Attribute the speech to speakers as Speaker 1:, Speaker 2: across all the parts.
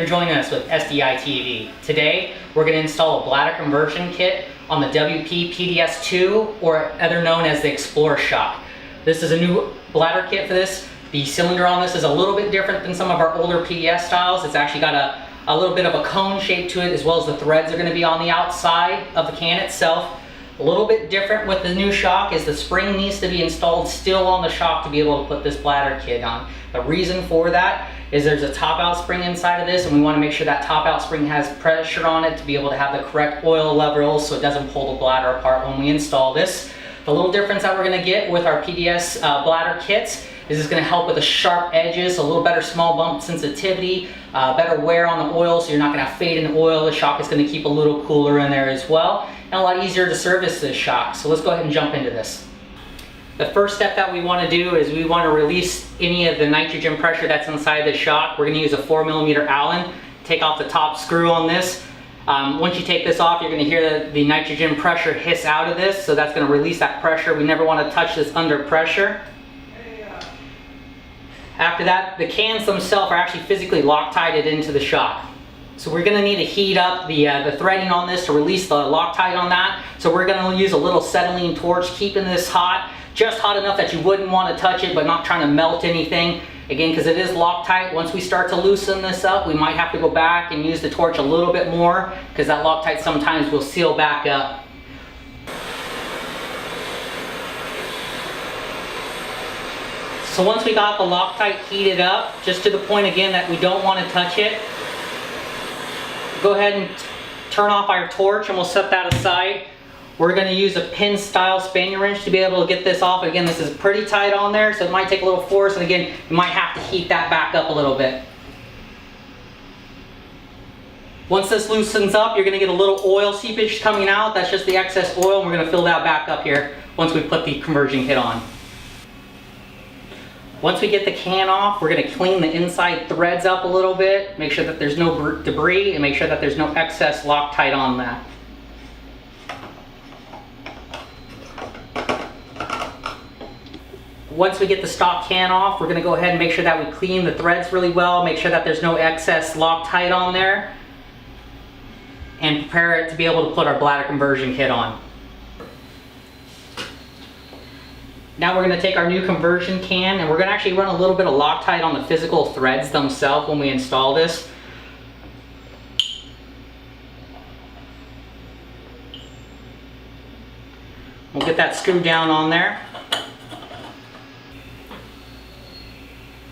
Speaker 1: for joining us with SDI TV. Today, we're going to install a bladder conversion kit on the WP PDS 2, or other known as the Xplor Shock. This is a new bladder kit for this. The cylinder on this is a little bit different than some of our older PDS styles. It's actually got a little bit of a cone shape to it, as well as the threads are going to be on the outside of the can itself. A little bit different with the new shock is the spring needs to be installed still on the shock to be able to put this bladder kit on. The reason for that is there's a top out spring inside of this, and we want to make sure that top out spring has pressure on it to be able to have the correct oil levels so it doesn't pull the bladder apart when we install this. The little difference that we're going to get with our PDS bladder kits is it's going to help with the sharp edges, a little better small bump sensitivity, better wear on the oil, so you're not going to have fade in the oil. The shock is going to keep a little cooler in there as well, and a lot easier to service this shock. So let's go ahead and jump into this. The first step that we want to do is we want to release any of the nitrogen pressure that's inside the shock. We're going to use a 4mm Allen. Take off the top screw on this. Once you take this off, you're going to hear the nitrogen pressure hiss out of this, so that's going to release that pressure. We never want to touch this under pressure. After that, the cans themselves are actually physically Loctited into the shock. So we're going to need to heat up the threading on this to release the Loctite on that. So we're going to use a little acetylene torch, keeping this hot, just hot enough that you wouldn't want to touch it, but not trying to melt anything. Again, because it is Loctite, once we start to loosen this up, we might have to go back and use the torch a little bit more, because that Loctite sometimes will seal back up. So once we got the Loctite heated up, just to the point again that we don't want to touch it, go ahead and turn off our torch and we'll set that aside. We're going to use a pin style Spaniard wrench to be able to get this off. Again, this is pretty tight on there, so it might take a little force, and again, you might have to heat that back up a little bit. Once this loosens up, you're going to get a little oil seepage coming out. That's just the excess oil, and we're going to fill that back up here once we put the conversion kit on. Once we get the can off, we're going to clean the inside threads up a little bit, make sure that there's no debris, and make sure that there's no excess Loctite on that. Once we get the stock can off, we're going to go ahead and make sure that we clean the threads really well, make sure that there's no excess Loctite on there, and prepare it to be able to put our bladder conversion kit on. Now we're going to take our new conversion can, and we're going to actually run a little bit of Loctite on the physical threads themselves when we install this. We'll get that screwed down on there.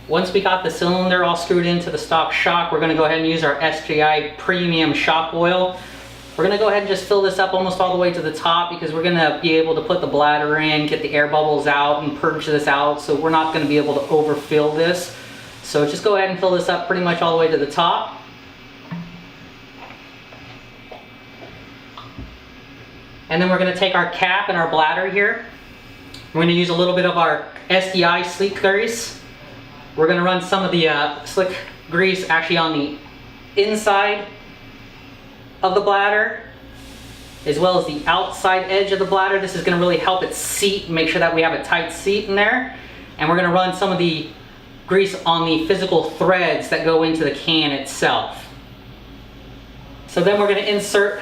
Speaker 1: Once we got the cylinder all screwed into the stock shock, we're going to go ahead and use our SDI premium shock oil. We're going to go ahead and just fill this up almost all the way to the top, because we're going to be able to put the bladder in, get the air bubbles out, and purge this out, so we're not going to be able to overfill this. So just go ahead and fill this up pretty much all the way to the top. And then we're going to take our cap and our bladder here. We're going to use a little bit of our SDI sleek grease. We're going to run some of the slick grease actually on the inside of the bladder, as well as the outside edge of the bladder. This is going to really help it seat and make sure that we have a tight seat in there. And we're going to run some of the grease on the physical threads that go into the can itself. So then we're going to insert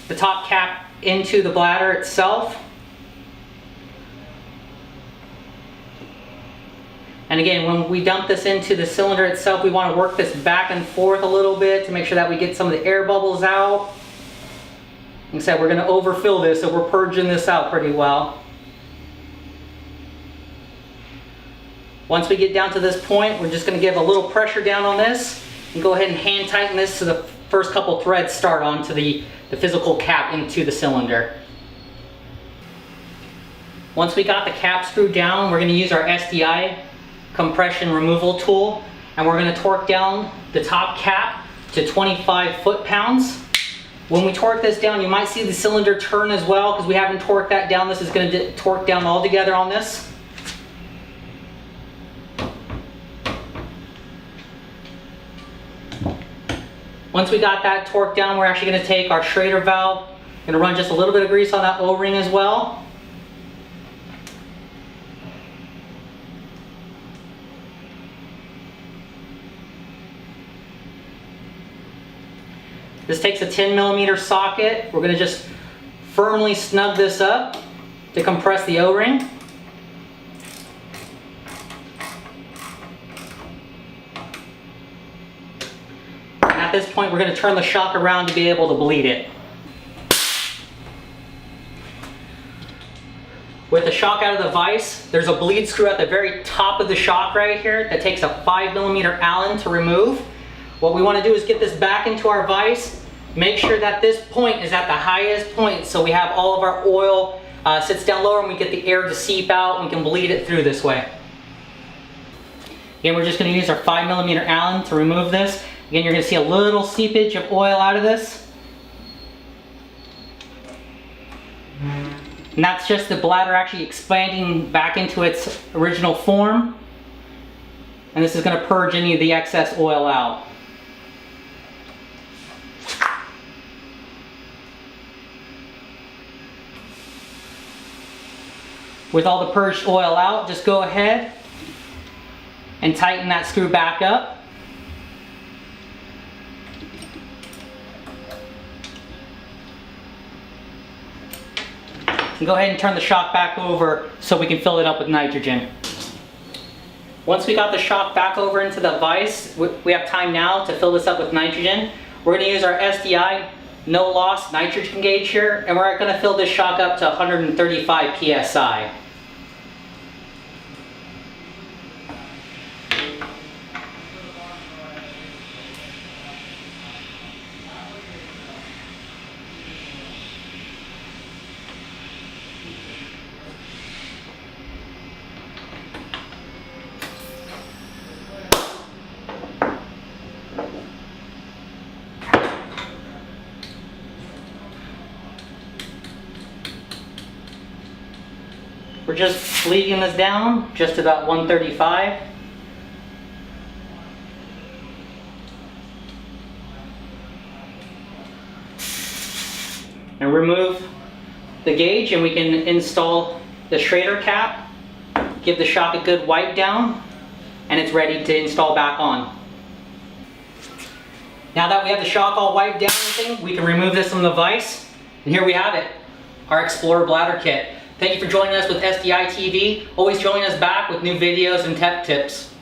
Speaker 1: the top cap into the bladder itself. And again, when we dump this into the cylinder itself, we want to work this back and forth a little bit to make sure that we get some of the air bubbles out. Like I said, we're going to overfill this, so we're purging this out pretty well. Once we get down to this point, we're just going to give a little pressure down on this and go ahead and hand tighten this so the first couple threads start onto the physical cap into the cylinder. Once we got the cap screwed down, we're going to use our SDI compression removal tool, and we're going to torque down the top cap to 25 foot-pounds. When we torque this down, you might see the cylinder turn as well, because we haven't torqued that down. This is going to torque down all together on this. Once we got that torqued down, we're actually going to take our Schrader valve, going to run just a little bit of grease on that O-ring as well. This takes a 10mm socket. We're going to just firmly snug this up to compress the O-ring. And at this point, we're going to turn the shock around to be able to bleed it. With the shock out of the vise, there's a bleed screw at the very top of the shock right here that takes a 5mm Allen to remove. What we want to do is get this back into our vise, make sure that this point is at the highest point so we have all of our oil sits down lower and we get the air to seep out and we can bleed it through this way. Again, we're just going to use our 5mm Allen to remove this. Again, you're going to see a little seepage of oil out of this. And that's just the bladder actually expanding back into its original form. And this is going to purge any of the excess oil out. With all the purged oil out, just go ahead and tighten that screw back up. And go ahead and turn the shock back over so we can fill it up with nitrogen. Once we got the shock back over into the vise, we have time now to fill this up with nitrogen. We're going to use our SDI no loss nitrogen gauge here, and we're going to fill this shock up to 135 psi. We're just bleeding this down, just about 135. And remove the gauge and we can install the Schrader cap, give the shock a good wipe down, and it's ready to install back on. Now that we have the shock all wiped down and everything, we can remove this from the vise. And here we have it, our Xplor Bladder Kit. Thank you for joining us with SDI TV. Always join us back with new videos and tech tips.